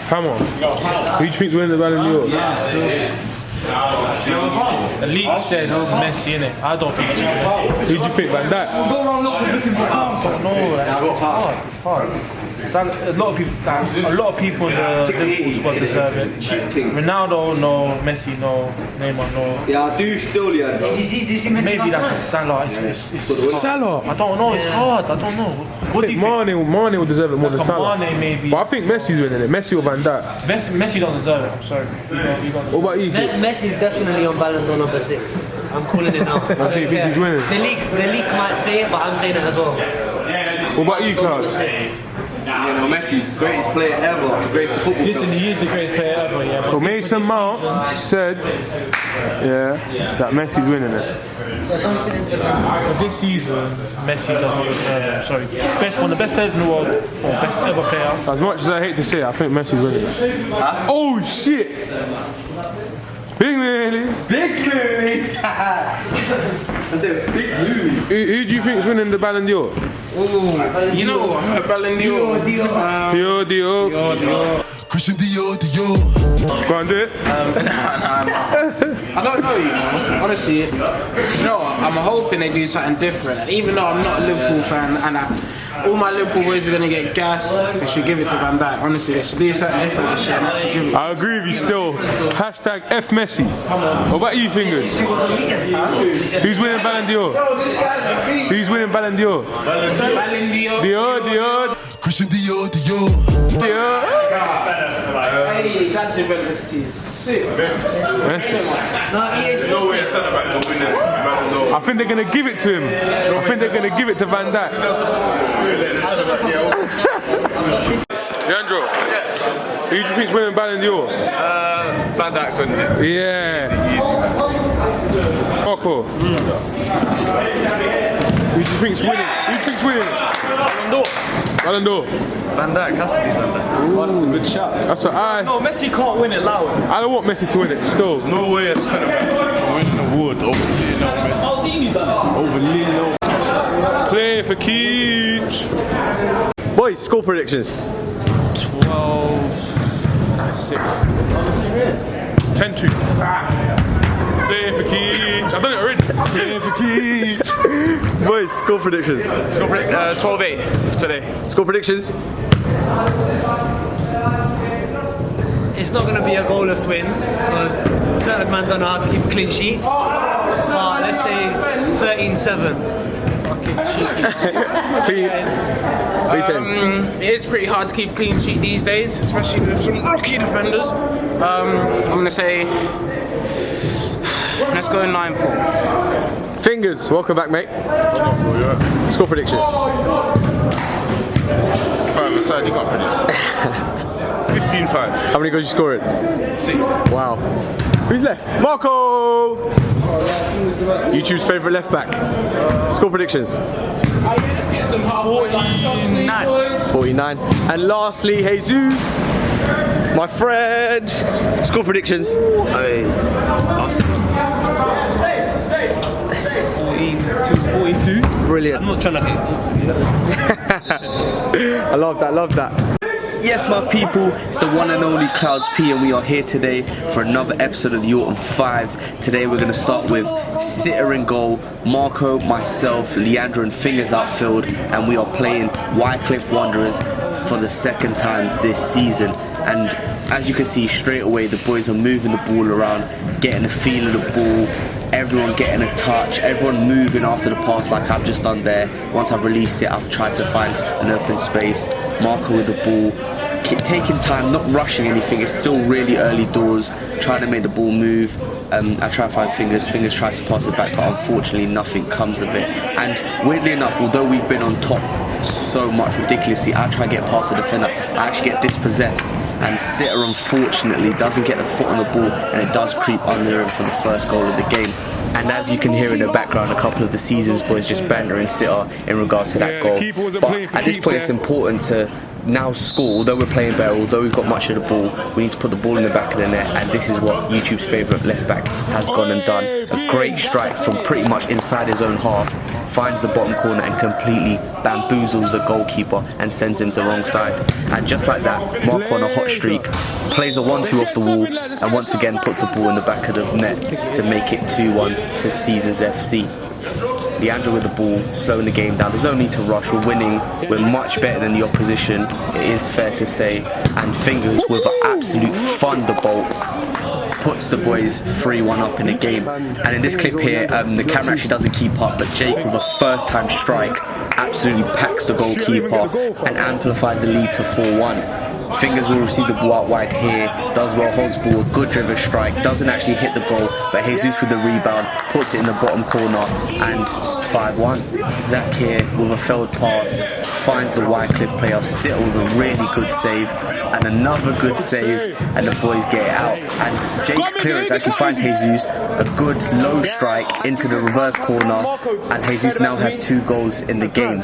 Come on. Who do you think's winning the Ballon d'Or? The league said Messi, innit? I don't think it's Messi. Who do you think, Van Dijk? It's hard. A lot of people in the Liverpool squad deserve it. Ronaldo, no. Messi, no. Neymar, no. Yeah, I do still, Leandro. Did you see Messi Maybe like a Salah. It's Salah? I don't know. It's hard. I don't know. What do you think? Mane will deserve it more than Salah. Mane maybe. But I think Messi's winning it. Messi or Van Dijk. Messi don't deserve it. I'm sorry. What about you, Jake? Messi's definitely on Ballon d'Or number 6. I'm calling it now. I think he's winning. The league might say it, but I'm saying it as well. What about you, Claudio? You know, Messi, greatest player ever to grace the football. Listen, he is the greatest player ever, yeah. So Mason Mount said, that Messi's winning it. For this season, Messi doesn't deserve it. Sorry. One of the best players in the world, or best ever player. As much as I hate to say it, I think Messi's winning it. Huh? Oh shit! Big Lily! Big Lily! I said Big Lily. Who do you think is winning the Ballon d'Or? You know what? Ballon d'Or. Dior. Christian Dior. Go on, do it. I don't know, you know. Honestly, you know what? I'm hoping they do something different. And even though I'm not a Liverpool fan, and all my Liverpool boys are gonna get gas, they should give it to Van Dijk. Honestly, they should do something different this year and actually give it. I agree with you still. Hashtag F Messi. What about you, Fingers? Who's winning Ballon d'Or? Who's winning Ballon d'Or? Ballon d'Or. Dior. Christian Dior. Hey, that's Juventus team. Sick. No way a centre back can win it. I think they're going to give it to him. I think they're going to give it to Van Dijk. Leandro, who do you think's winning Ballon d'Or? Van Dijk's winning it. Yeah. Marco. Who do you think's winning? Who do you think's winning? Ballon d'Or. Van Dijk has to be Van Dijk. Oh, that's a good shot. That's what No, Messi can't win it, allow it. I don't want Messi to win it still. No way a centre back can win an award over Messi. Over Lino. Play for keeps. Boys, score predictions. 12-6. 10-2. Play for keeps. I've done it already. Play for keeps. Boys, score predictions. 12-8 today. Score predictions. It's not going to be a goalless win because certain man don't know how to keep a clean sheet. Let's say 13-7. Fucking cheeky. It is pretty hard to keep a clean sheet these days, especially with some rookie defenders. I'm gonna say, let's go 9-4. Fingers, welcome back, mate. Score predictions. 5'S, you can't predict. 15-5. How many goals you scoring? 6. Wow. Who's left? Marco! YouTube's favourite left back. Score predictions. 49. And lastly, Jesus, my friend. Score predictions. 42. Brilliant. I'm not trying to I love that. Yes, my people, it's the one and only Clouds P, and we are here today for another episode of the Autumn 5s. Today we're going to start with Sitta in goal, Marco, myself, Leandro and Fingers outfield, and we are playing Wycliffe Wanderers for the second time this season. And as you can see straight away, the boys are moving the ball around, getting a feel of the ball, everyone getting a touch, everyone moving after the pass like I've just done there. Once I've released it, I've tried to find an open space, Marco with the ball, taking time, not rushing anything. It's still really early doors, trying to make the ball move. I try to find Fingers tries to pass it back, but unfortunately nothing comes of it. And weirdly enough, although we've been on top so much ridiculously, I try to get past the defender, I actually get dispossessed, and Sitta unfortunately doesn't get the foot on the ball, and it does creep under him for the first goal of the game. And as you can hear in the background, a couple of the Seasons boys just bantering Sitta in regards to that goal. But at this point it's important to now score, although we're playing better, although we've got much of the ball, we need to put the ball in the back of the net, and this is what YouTube's favourite left back has gone and done. A great strike from pretty much inside his own half, finds the bottom corner and completely bamboozles the goalkeeper and sends him to the wrong side. And just like that, Marco on a hot streak, plays a 1-2 off the wall, and once again puts the ball in the back of the net to make it 2-1 to Caesars FC. Leandro with the ball, slowing the game down. There's no need to rush. We're winning. We're much better than the opposition, it is fair to say. And Fingers with an absolute thunderbolt puts the boys 3-1 up in the game. And in this clip here, the camera actually doesn't keep up, but Jake with a first time strike absolutely packs the goalkeeper and amplifies the lead to 4-1. Fingers will receive the ball out wide here, does well, holds the ball, a good driven strike, doesn't actually hit the goal, but Jesus with the rebound, puts it in the bottom corner, and 5-1. Zach here with a failed pass, finds the Wycliffe player, Sitta with a really good save, and another good save, and the boys get it out. And Jake's clearance actually finds Jesus, a good low strike into the reverse corner, and Jesus now has 2 goals in the game.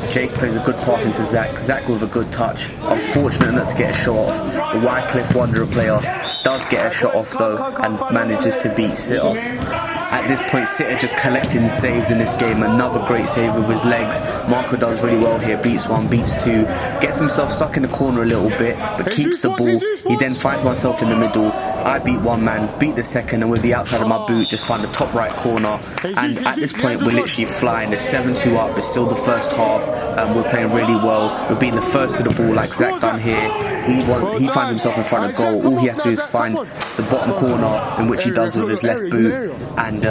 Jake plays a good pass into Zach, Zach with a good touch, unfortunate not to get a shot off. The Wycliffe Wanderer player does get a shot off though and manages to beat Sitta. At this point, Sitta just collecting saves in this game. Another great save with his legs. Marco does really well here, beats 1, beats 2, gets himself stuck in the corner a little bit, but keeps the ball. He then finds oneself in the middle. I beat one man, beat the second, and with the outside of my boot, just find the top right corner. And at this point, we're literally flying. It's 7-2 up. It's still the first half. We're playing really well. We're being the first to the ball, like Zach done here. He finds himself in front of goal. All he has to do is find the bottom corner, in which he does with his left boot, and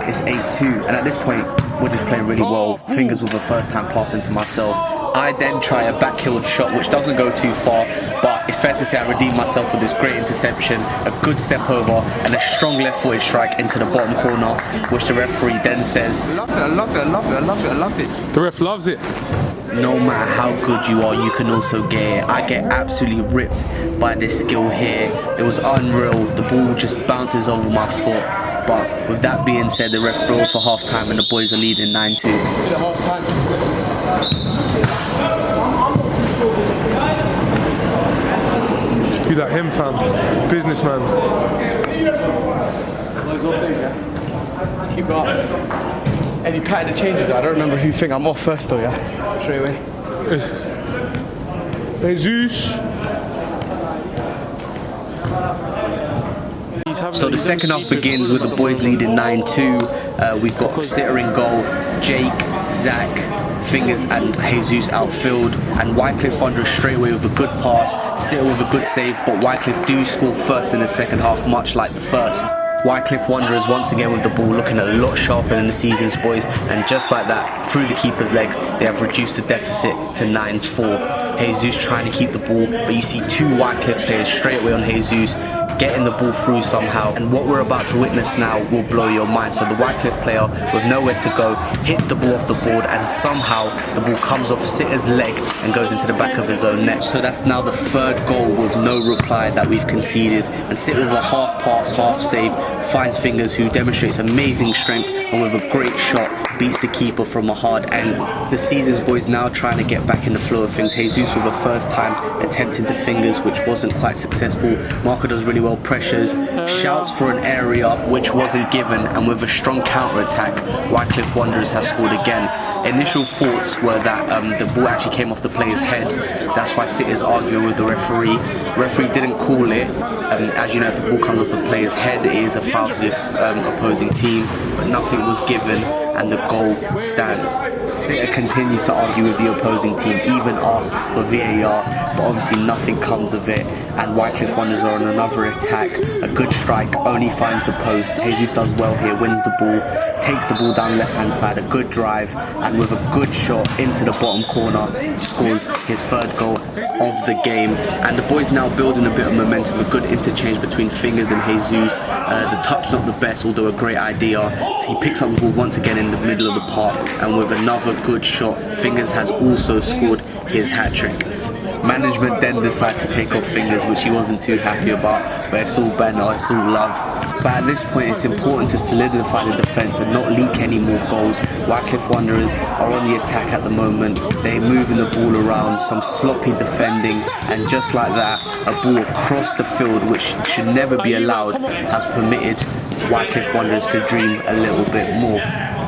it's 8-2. And at this point, we're just playing really well. Fingers with a first-time pass into myself. I then try a back-heeled shot, which doesn't go too far, but it's fair to say I redeemed myself with this great interception, a good step over, and a strong left-footed strike into the bottom corner, which the referee then says, I love it, I love it, I love it, I love it, I love it. The ref loves it. no matter how good you are, you can also get it. I get absolutely ripped by this skill here. It was unreal. The ball just bounces over my foot. But with that being said, the ref blows for half-time and the boys are leading 9-2. Be like him, fam. Businessman. Keep it up. Any pattern that changes, I don't remember who think I'm off first though, yeah? Straight away. Jesus. So the second half begins with the boys leading 9-2. We've got Sitta in goal, Jake, Zach, Fingers and Jesus outfield, and Wycliffe Wanderers straight away with a good pass, Sitta with a good save, but Wycliffe do score first in the second half, much like the first. Wycliffe Wanderers once again with the ball, looking a lot sharper than the season's boys, and just like that, through the keeper's legs, they have reduced the deficit to 9-4. Jesus trying to keep the ball, but you see two Wycliffe players straight away on Jesus, getting the ball through somehow, and what we're about to witness now will blow your mind. So the Wycliffe player with nowhere to go hits the ball off the board, and somehow the ball comes off Sitta's leg and goes into the back of his own net. So that's now the third goal with no reply that we've conceded, and Sitta with a half pass, half save, finds Fingers, who demonstrates amazing strength and with a great shot beats the keeper from a hard angle. The Caesars boys now trying to get back in the flow of things. Jesus with a first time attempting to Fingers, which wasn't quite successful. Marco does really well, pressures, shouts for an area which wasn't given, and with a strong counter attack, Wycliffe Wanderers has scored again. Initial thoughts were that the ball actually came off the player's head. That's why Sitta's arguing with the referee. The referee didn't call it. As you know, if the ball comes off the player's head, it is a foul to the opposing team, but nothing was given, and the goal stands. Sitta continues to argue with the opposing team, even asks for VAR, but obviously nothing comes of it, and Wycliffe Wanderers are on another attack. A good strike, only finds the post. Jesus does well here, wins the ball, takes the ball down the left hand side, a good drive, and with a good shot into the bottom corner, scores his third goal of the game. And the boys now building a bit of momentum, a good interchange between Fingers and Jesus. The touch not the best, although a great idea. He picks up the ball once again in the middle of the park, and with another good shot, Fingers has also scored his hat-trick. Management then decided to take off fingers, which he wasn't too happy about, but it's all banter, it's all love. But at this point, it's important to solidify the defence and not leak any more goals. Wycliffe Wanderers are on the attack at the moment. They're moving the ball around, some sloppy defending, and just like that, a ball across the field, which should never be allowed, has permitted Wycliffe Wanderers to dream a little bit more.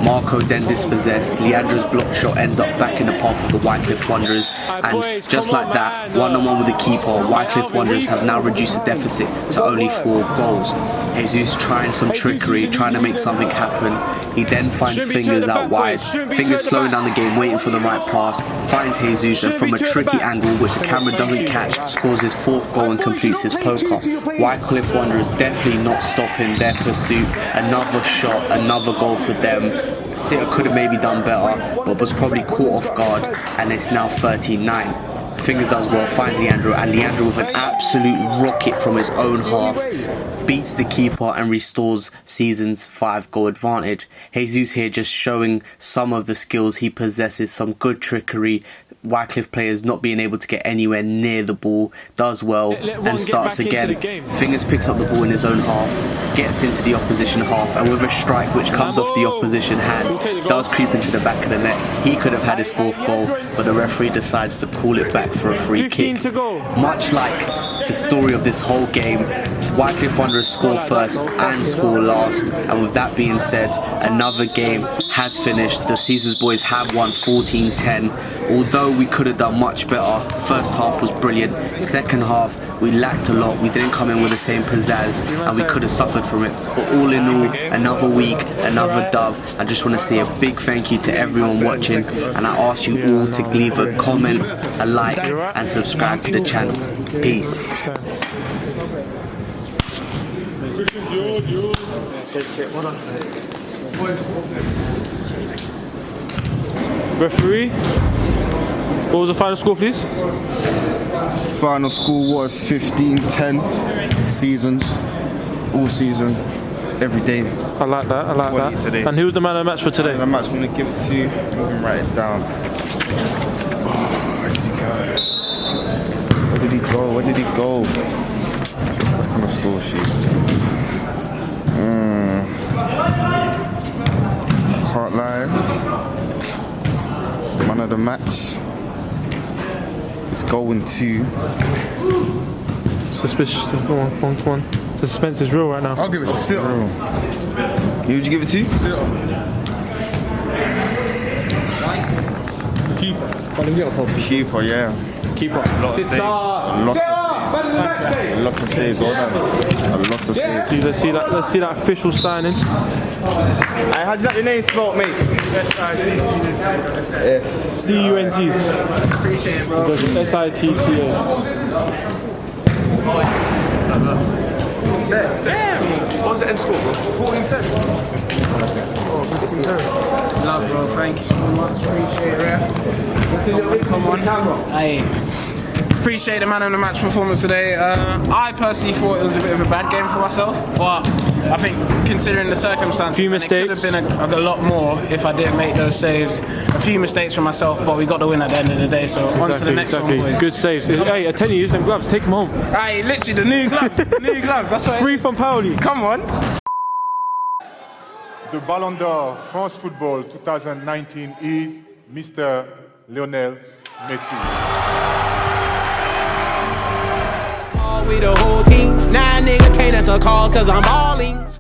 Marco then dispossessed. Leandro's block shot ends up back in the path of the Wycliffe Wanderers, and just like that, one-on-one with the keeper, Wycliffe Wanderers have now reduced the deficit to only 4 goals. Jesus trying some trickery, trying to make something happen. He then finds Fingers out wide. Fingers slowing down the game, waiting for the right pass. Finds Jesus, and from a tricky angle, which the camera doesn't catch, scores his 4th goal and completes his poker. Wycliffe Wanderers definitely not stopping their pursuit. Another shot, another goal for them. Sitta could have maybe done better, but was probably caught off guard, and it's now 13-9. Fingers does well, finds Leandro, and Leandro with an absolute rocket from his own half beats the keeper and restores season's 5-goal advantage. Jesus here just showing some of the skills he possesses, some good trickery. Wycliffe players not being able to get anywhere near the ball, does well and starts again. Fingers picks up the ball in his own half, gets into the opposition half, and with a strike which comes off the opposition hand, does creep into the back of the net. He could have had his 4th goal, but the referee decides to call it back for a free kick. Much like the story of this whole game, Wycliffe Wanderers score first and score last, and with that being said, another game has finished. The Caesars boys have won 14-10. Although we could have done much better, first half was brilliant, second half we lacked a lot, we didn't come in with the same pizzazz, and we could have suffered from it. But all in all, another week, another dub. I just want to say a big thank you to everyone watching, and I ask you all to leave a comment, a like, and subscribe to the channel. Peace. Referee, what was the final score, please? Final score was 15-10. Seasons, all season, every day. I like that, I like that. Today. And who was the man of the match for today? The match, I'm going to give it to you. You can write it down. Oh, where did he go? Where did he go? Where did he go? Let's look back on the score sheets. Can't lie. Man of the match is going to... Suspicious. Come on. The suspense is real right now. I'll give it to Sitta. Who would you give it to? Sitta. Keeper. Keeper, yeah. Keeper. A lot of saves, well done. A lot of saves. Let's see that official signing. Hey, how do you like your name spelled, mate? S. C-U-N-T. Appreciate it, bro. S-I-T-T-A. Damn! What was the end score, bro? 14-10. Love, bro. Thank you so much. Appreciate it, ref. Come on. Hey. Appreciate the man of the match performance today. I personally thought it was a bit of a bad game for myself, but I think considering the circumstances, few mistakes. it could have been a lot more if I didn't make those saves. A few mistakes for myself, but we got the win at the end of the day, so on to the next one, boys. Good saves. Hey, I tell you, use them gloves, take them home. Hey, literally the new gloves, that's what Free from Pele. Come on. The Ballon d'Or France Football 2019 is Mr. Lionel Messi. We the whole team, 9 nigga can't answer a call cause I'm balling.